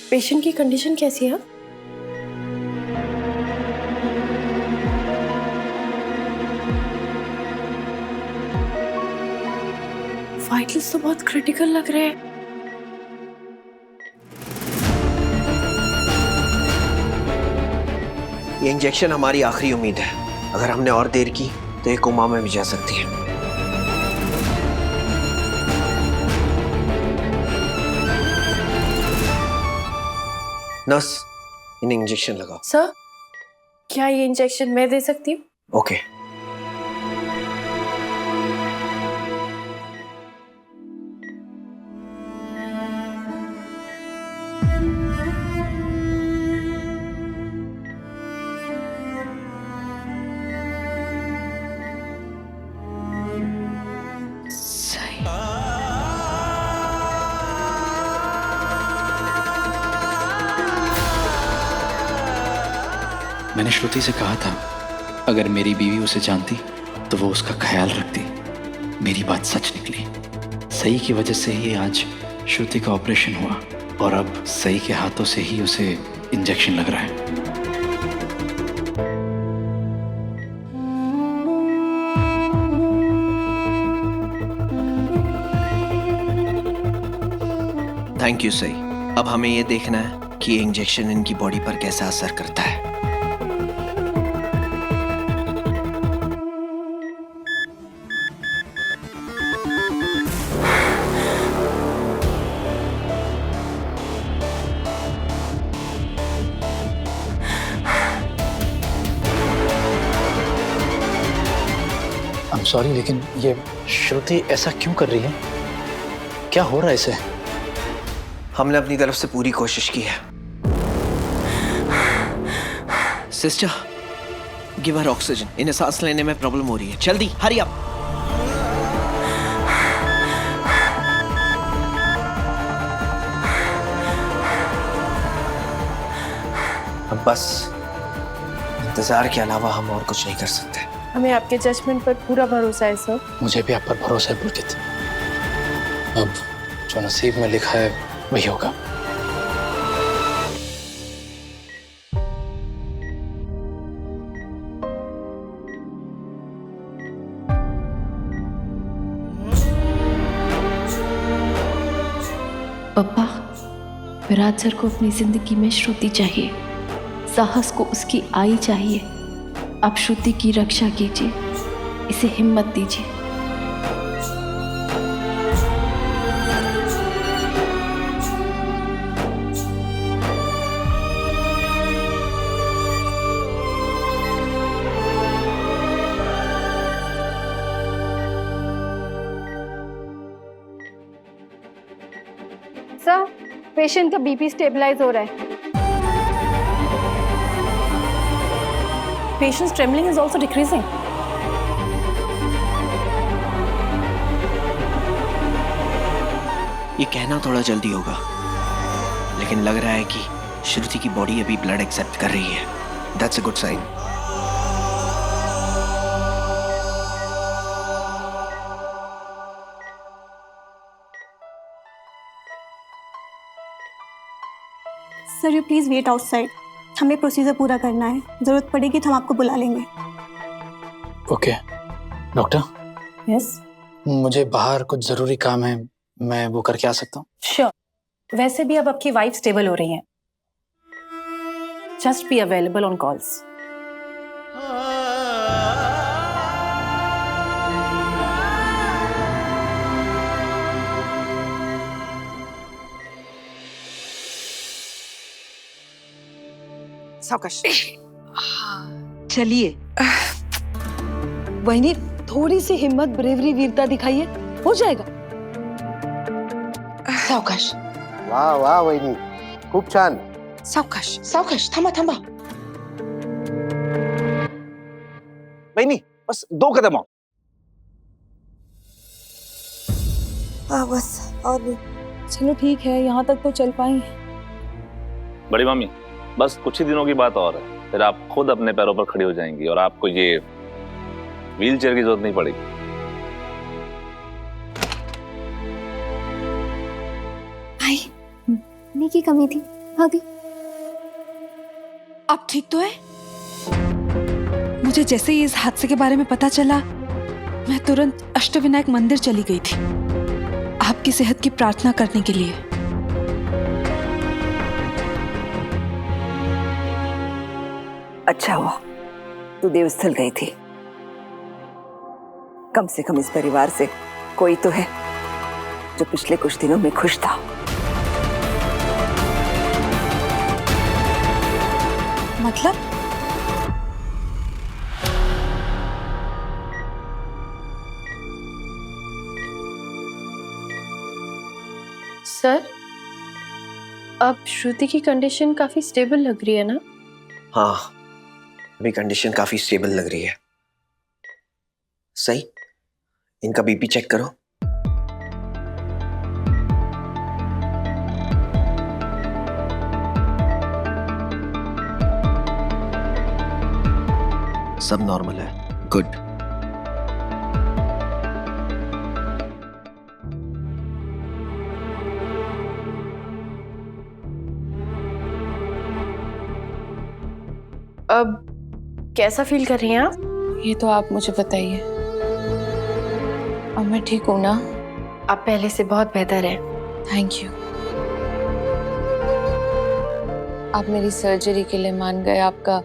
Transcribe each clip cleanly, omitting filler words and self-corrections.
Patient की condition कैसी है? वाइटल्स तो बहुत क्रिटिकल लग रहे हैं। ये इंजेक्शन हमारी आखिरी उम्मीद है। अगर हमने और देर की तो ये कोमा में भी जा सकती है। नर्स, इन्हें इंजेक्शन लगाओ। सर, क्या ये इंजेक्शन मैं दे सकती हूँ? ओके। मैंने श्रुति से कहा था अगर मेरी बीवी उसे जानती तो वो उसका ख्याल रखती। मेरी बात सच निकली। सई की वजह से ही आज श्रुति का ऑपरेशन हुआ और अब सई के हाथों से ही उसे इंजेक्शन लग रहा है। थैंक यू सई। अब हमें ये देखना है कि ये इंजेक्शन इनकी बॉडी पर कैसा असर करता है। I'm sorry, लेकिन ये श्रुति ऐसा क्यों कर रही है? क्या हो रहा है इसे? हमने अपनी तरफ से पूरी कोशिश की है। Sister, give her oxygen. इन्हें सांस लेने में प्रॉब्लम हो रही है। जल्दी, हरी अप। अब बस इंतजार के अलावा हम और कुछ नहीं कर सकते। हमें आपके जजमेंट पर पूरा भरोसा है सर। मुझे भी आप पर भरोसा है पुलकित। अब जो नसीब में लिखा है वही होगा। पापा, विराट सर को अपनी जिंदगी में श्रुति चाहिए। साहस को उसकी आई चाहिए। आप श्रुति की रक्षा कीजिए, इसे हिम्मत दीजिए। सर, पेशेंट का बीपी स्टेबलाइज हो रहा है। Patient's trembling is also decreasing. ये कहना थोड़ा जल्दी होगा, लेकिन लग रहा है कि श्रुति की बॉडी अभी ब्लड एक्सेप्ट कर रही है। That's a good sign. Sir, you please wait outside. हमें प्रोसीजर पूरा करना है। जरूरत पड़ेगी तो हम आपको बुला लेंगे। Okay doctor. Yes. मुझे बाहर कुछ जरूरी काम है, मैं वो करके आ सकता हूँ? Sure. वैसे भी अब आपकी वाइफ स्टेबल हो रही है। Just be available on calls. सावकाश। चलिए वहीनी, थोड़ी सी हिम्मत, ब्रेवरी, वीरता दिखाइए, हो जाएगा। सावकाश वाह वाह वहिनी, खूप छान। सावकाश सावकाश, थांबा थांबा। वहिनी बस 2 कदम और। बस और भी। चलो ठीक है, यहाँ तक तो चल पाए। बड़ी मम्मी, बस कुछ ही दिनों की बात और है, फिर आप खुद अपने पैरों पर खड़ी हो जाएंगी और आपको ये व्हीलचेयर की जरूरत नहीं पड़ेगी। भाई, पानी की कमी थी, आ गई। आप ठीक तो है? मुझे जैसे ही इस हादसे के बारे में पता चला, मैं तुरंत अष्टविनायक मंदिर चली गई थी आपकी सेहत की प्रार्थना करने के लिए। अच्छा हुआ तू देवस्थल गई थी। कम से कम इस परिवार से कोई तो है जो पिछले कुछ दिनों में खुश था। मतलब? सर, अब श्रुति की कंडीशन काफी स्टेबल लग रही है ना? हाँ, अभी कंडीशन काफी स्टेबल लग रही है। सही, इनका बीपी चेक करो। सब नॉर्मल है। गुड। अब कैसा फील कर रही हैं आप? ये तो आप मुझे बताइए। अब मैं ठीक हूँ ना? आप पहले से बहुत बेहतर हैं। Thank you. आप मेरी सर्जरी के लिए मान गए। आपका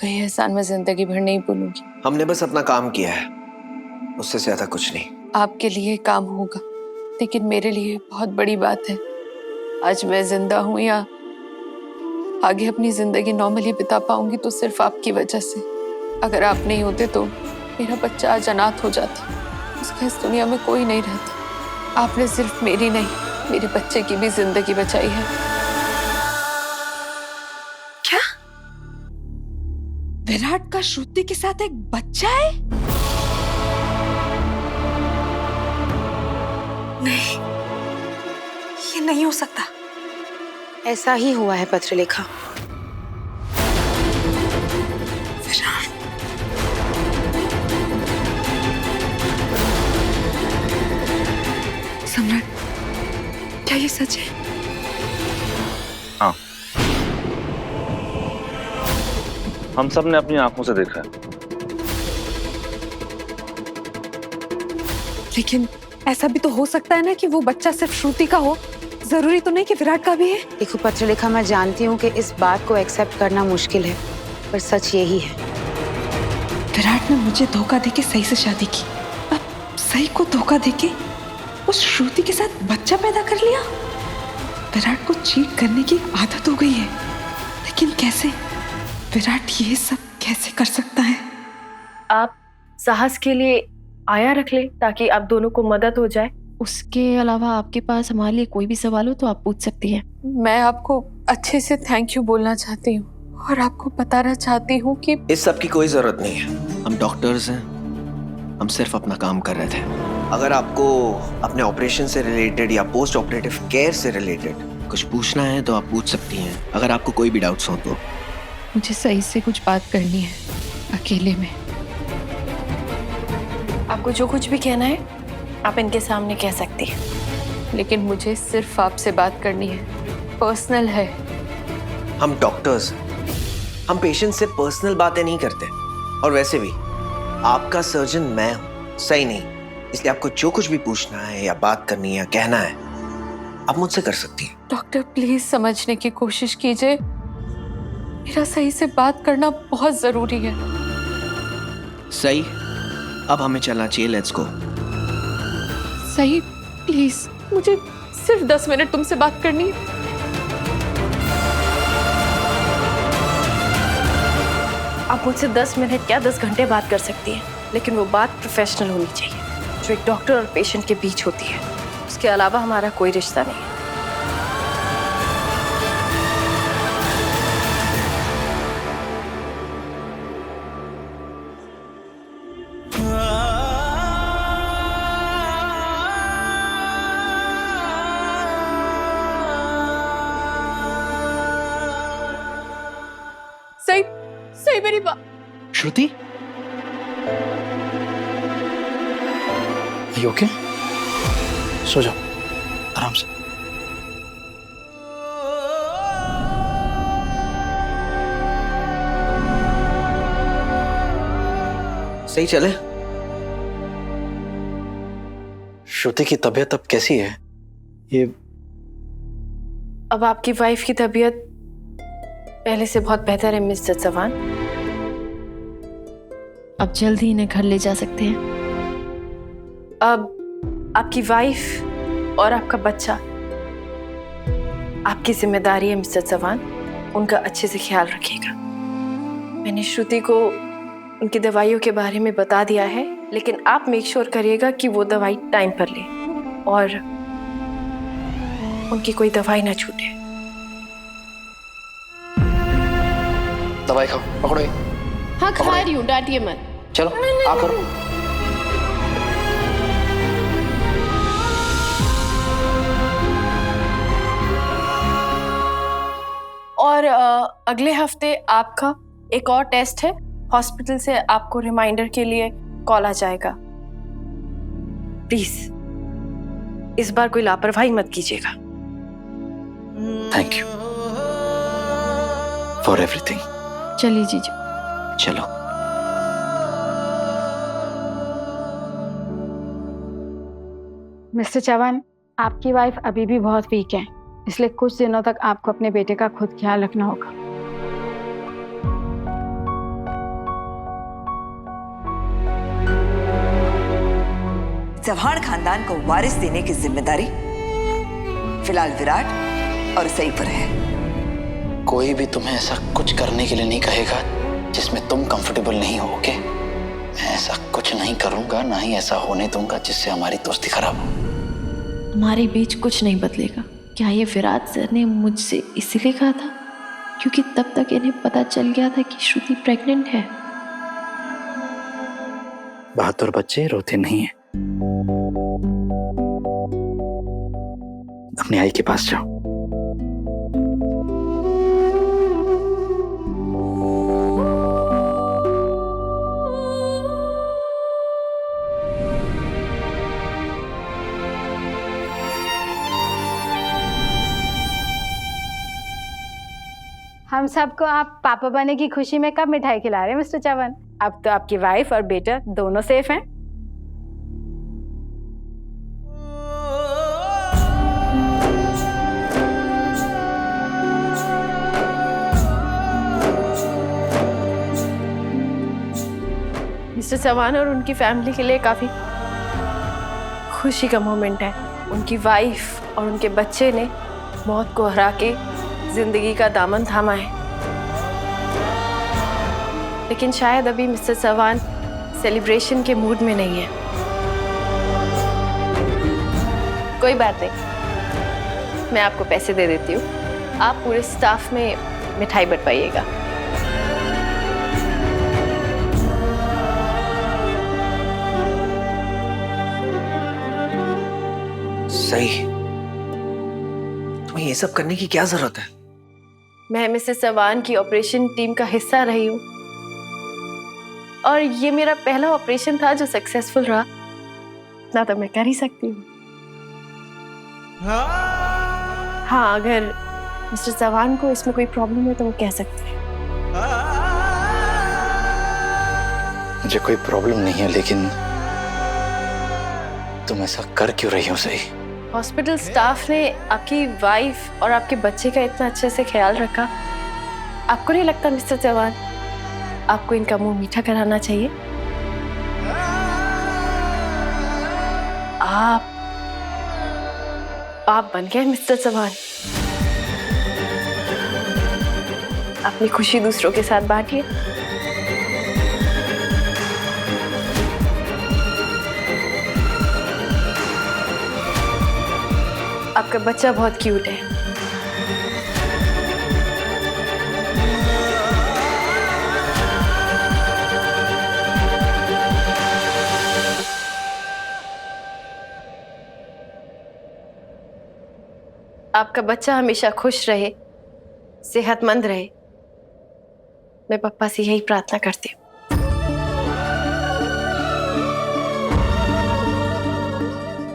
ये एहसान मैं जिंदगी भर नहीं भूलूंगी। हमने बस अपना काम किया है, उससे ज्यादा कुछ नहीं। आपके लिए काम होगा, लेकिन मेरे लिए बहुत बड़ी बात है। आज मैं जिंदा हूँ या आगे अपनी जिंदगी नॉर्मली बिता पाऊंगी तो सिर्फ आपकी वजह से। अगर आप नहीं होते तो मेरा बच्चा आज अनाथ हो जाता, उसका इस दुनिया में कोई नहीं रहता। आपने सिर्फ मेरी नहीं, मेरे बच्चे की भी जिंदगी बचाई है। क्या विराट का श्रुति के साथ एक बच्चा है? नहीं, ये नहीं हो सकता। ऐसा ही हुआ है पत्रलेखा। विराट, सम्राट, क्या ये सच है? हाँ, हम सब ने अपनी आंखों से देखा है। लेकिन ऐसा भी तो हो सकता है ना कि वो बच्चा सिर्फ श्रुति का हो, जरूरी तो नहीं कि विराट का भी है। देखो पत्रलेखा, मैं जानती हूँ कि इस बात को एक्सेप्ट करना मुश्किल है, पर सच यही है। विराट ने मुझे धोखा देके सही से शादी की, अब सही को धोखा देके उस श्रुति के साथ बच्चा पैदा कर लिया। विराट को चीट करने की आदत हो गई है, लेकिन कैसे? विराट ये सब कैसे कर सकता है? आप साहस के लिए आया रख ले ताकि आप दोनों को मदद हो जाए। उसके अलावा आपके पास हमारे लिए कोई भी सवाल हो तो आप पूछ सकती हैं। मैं आपको अच्छे से थैंक यू बोलना चाहती हूँ और आपको बताना चाहती हूँ कि इस सब की कोई जरूरत नहीं है। हम डॉक्टर्स हैं, हम सिर्फ अपना काम कर रहे थे। अगर आपको अपने ऑपरेशन से रिलेटेड या पोस्ट ऑपरेटिव केयर से रिलेटेड कुछ पूछना है तो आप पूछ सकती हैं, अगर आपको कोई भी डाउट्स हो तो। मुझे सही से कुछ बात करनी है, अकेले में। आपको जो कुछ भी कहना है आप इनके सामने कह सकती हैं, लेकिन मुझे सिर्फ आपसे बात करनी है, पर्सनल है। हम डॉक्टर्स, हम पेशेंट से पर्सनल बातें नहीं करते। और वैसे भी आपका सर्जन मैं हूं, सही नहीं? इसलिए आपको जो कुछ भी पूछना है या बात करनी है या कहना है, आप मुझसे कर सकती हैं। डॉक्टर प्लीज समझने की कोशिश कीजिए, मेरा सही से बात करना बहुत जरूरी है। सही, अब हमें चलना चाहिए। Let's go. सही प्लीज, मुझे सिर्फ 10 मिनट तुमसे बात करनी है। आप मुझसे 10 मिनट क्या 10 घंटे बात कर सकती हैं, लेकिन वो बात प्रोफेशनल होनी चाहिए, जो एक डॉक्टर और पेशेंट के बीच होती है। उसके अलावा हमारा कोई रिश्ता नहीं है। सही मेरी बात। श्रुति, ओके? सो जाओ आराम से। सही चले? श्रुति की तबीयत अब कैसी है? ये अब आपकी वाइफ की तबीयत पहले से बहुत बेहतर है मिस्टर चौहान। अब जल्द ही इन्हें घर ले जा सकते हैं। अब आपकी वाइफ और आपका बच्चा आपकी जिम्मेदारी है मिस्टर चौहान। उनका अच्छे से ख्याल रखिएगा। मैंने श्रुति को उनकी दवाइयों के बारे में बता दिया है, लेकिन आप मेक श्योर करिएगा कि वो दवाई टाइम पर ले और उनकी कोई दवाई ना छूटे। दवाई खाओ, पकड़ो ये। हाँ खा रही हूँ, डांटिए मत। चलो आप करो। और अगले हफ्ते आपका एक और टेस्ट है। हॉस्पिटल से आपको रिमाइंडर के लिए कॉल आ जाएगा। प्लीज इस बार कोई लापरवाही मत कीजिएगा। Thank you for everything. चलिए जीजू। चलो। मिस्टर चौहान, आपकी वाइफ अभी भी बहुत वीक है, इसलिए कुछ दिनों तक आपको अपने बेटे का खुद ख्याल रखना होगा। चौहान खानदान को वारिस देने की जिम्मेदारी फिलहाल विराट और सई पर है। कोई भी तुम्हें ऐसा कुछ करने के लिए नहीं कहेगा जिसमें तुम कंफर्टेबल नहीं हो, ओके? मैं ऐसा कुछ नहीं करूंगा, ना ही ऐसा होने दूंगा जिससे हमारी दोस्ती खराब हो। हमारे बीच कुछ नहीं बदलेगा। क्या ये विराट सर ने मुझसे इसीलिए कहा था क्योंकि तब तक इन्हें पता चल गया था कि श्रुति प्रेग्नेंट है? बहादुर बच्चे रोते नहीं हैं। अपनी आई के पास जाओ। हम सबको आप पापा बनने की खुशी में कब मिठाई खिला रहे हैं मिस्टर चौहान? अब तो आपकी वाइफ और बेटा दोनों सेफ हैं। मिस्टर चौहान और उनकी फैमिली के लिए काफी खुशी का मोमेंट है। उनकी वाइफ और उनके बच्चे ने मौत को हरा के जिंदगी का दामन थामा है, लेकिन शायद अभी मिस्टर चौहान सेलिब्रेशन के मूड में नहीं है। कोई बात नहीं, मैं आपको पैसे दे देती हूँ। आप पूरे स्टाफ में मिठाई बंटवाइएगा। सही, तुम्हें ये सब करने की क्या जरूरत है? मैं मिसेस चौहान की ऑपरेशन टीम का हिस्सा रही हूँ और ये मेरा पहला ऑपरेशन था जो सक्सेसफुल रहा। ना तो मैं कर ही सकती हूँ। हाँ, अगर मिस्टर चौहान को इसमें कोई प्रॉब्लम है तो वो कह सकते हैं। मुझे कोई प्रॉब्लम नहीं है, लेकिन तुम ऐसा कर क्यों रही हो? सही, हॉस्पिटल स्टाफ ने आपकी वाइफ और आपके बच्चे का इतना अच्छे से ख्याल रखा। आपको नहीं लगता मिस्टर चौहान आपको इनका मुंह मीठा कराना चाहिए? आप बन गए मिस्टर चौहान। अपनी खुशी दूसरों के साथ बांटिए। आपका बच्चा बहुत क्यूट है। आपका बच्चा हमेशा खुश रहे, सेहतमंद रहे। मैं पप्पा से यही प्रार्थना करती हूँ।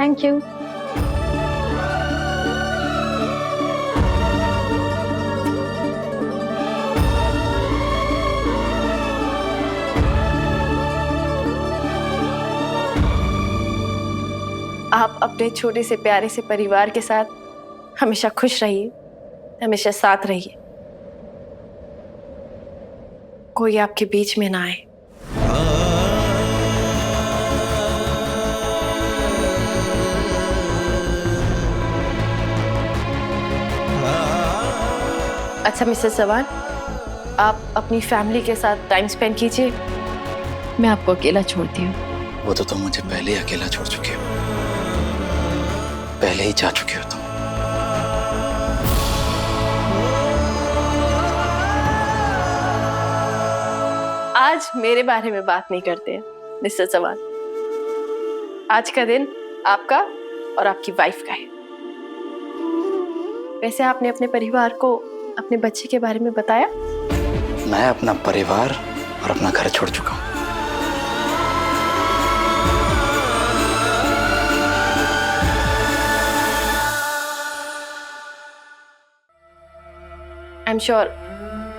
Thank you. आप अपने छोटे से प्यारे से परिवार के साथ हमेशा खुश रहिए, हमेशा साथ रहिए, कोई आपके बीच में ना आए। अच्छा मिस्टर चौहान, आप अपनी फैमिली के साथ टाइम स्पेंड कीजिए, मैं आपको अकेला छोड़ती हूँ। वो तो तुम मुझे पहले ही अकेला छोड़ चुके हो, पहले ही जा चुके हो तुम। आज मेरे बारे में बात नहीं करते हैं मिस्टर चौहान, आज का दिन आपका और आपकी वाइफ का है। वैसे आपने अपने परिवार को अपने बच्चे के बारे में बताया? मैं अपना परिवार और अपना घर छोड़ चुका हूँ। आई एम श्योर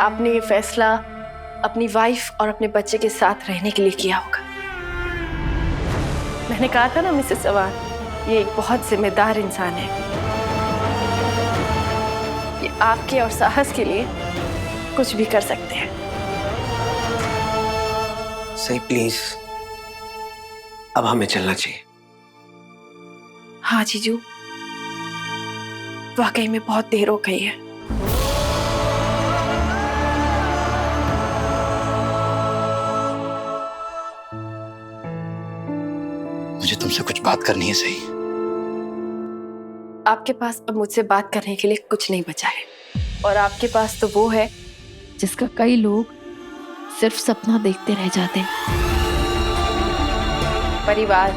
आपने ये फैसला अपनी वाइफ और अपने बच्चे के साथ रहने के लिए किया होगा। मैंने कहा था ना मिसेस चौहान, ये एक बहुत जिम्मेदार इंसान है। ये आपके और साहस के लिए कुछ भी कर सकते हैं। सही प्लीज, अब हमें चलना चाहिए। हाँ जीजू, वाकई में बहुत देर हो गई है। मुझे तुमसे कुछ बात करनी है सही। आपके पास अब मुझसे बात करने के लिए कुछ नहीं बचा है, और आपके पास तो वो है जिसका कई लोग सिर्फ सपना देखते रह जाते हैं। परिवार।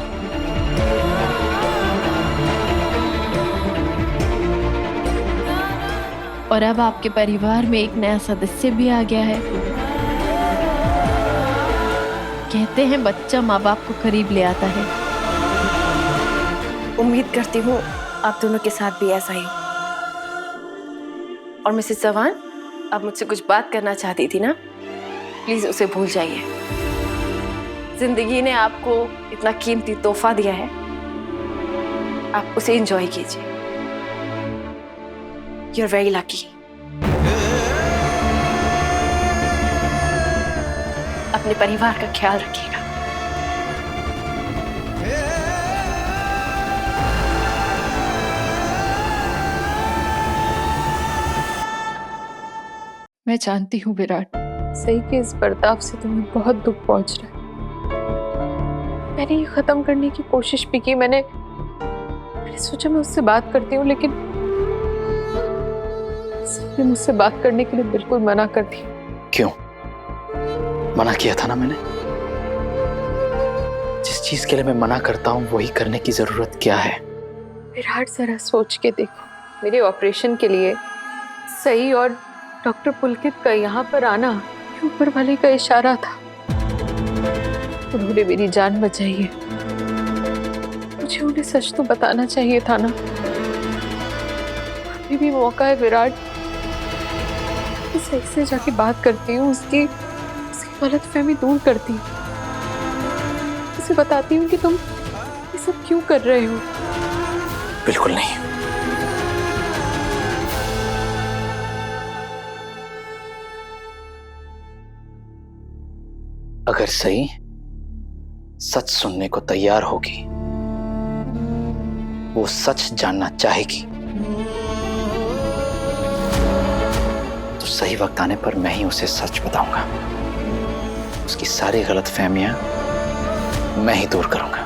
और अब आपके परिवार में एक नया सदस्य भी आ गया है। कहते हैं बच्चा माँ बाप को करीब ले आता है। उम्मीद करती हूँ आप दोनों के साथ भी ऐसा ही हो। और मिसेस चौहान, आप मुझसे कुछ बात करना चाहती थी ना, प्लीज उसे भूल जाइए। जिंदगी ने आपको इतना कीमती तोहफा दिया है, आप उसे एंजॉय कीजिए। You are very lucky. अपने परिवार का ख्याल रखिएगा। मैं जानती हूँ विराट, सही के इस बर्ताव से तुम्हें बहुत दुख पहुंच रहा है। मैंने ये खत्म करने की कोशिश भी की। मैंने सोचा मैं उससे बात करती हूँ, लेकिन उसने मुझसे बात करने के लिए बिल्कुल मना कर दिया। क्यों मना किया था ना मैंने? जिस चीज के लिए मैं मना करता हूँ वही करने की जरूरत क्या है? विराट, जरा सोच के देखो, मेरे ऑपरेशन के लिए सही और डॉक्टर पुलकित का यहाँ पर आना ऊपर वाले का इशारा था। उन्होंने मेरी जान बचाई है। मुझे उन्हें सच तो बताना चाहिए था ना। अभी भी मौका है विराट, मैं सही से जाके बात करती हूँ, उसकी गलतफहमी दूर करती हूँ। उसे बताती हूँ कि तुम ये सब क्यों कर रहे हो। बिल्कुल नहीं। अगर सही सच सुनने को तैयार होगी, वो सच जानना चाहेगी, तो सही वक्त आने पर मैं ही उसे सच बताऊंगा। उसकी सारी गलतफहमियां मैं ही दूर करूंगा।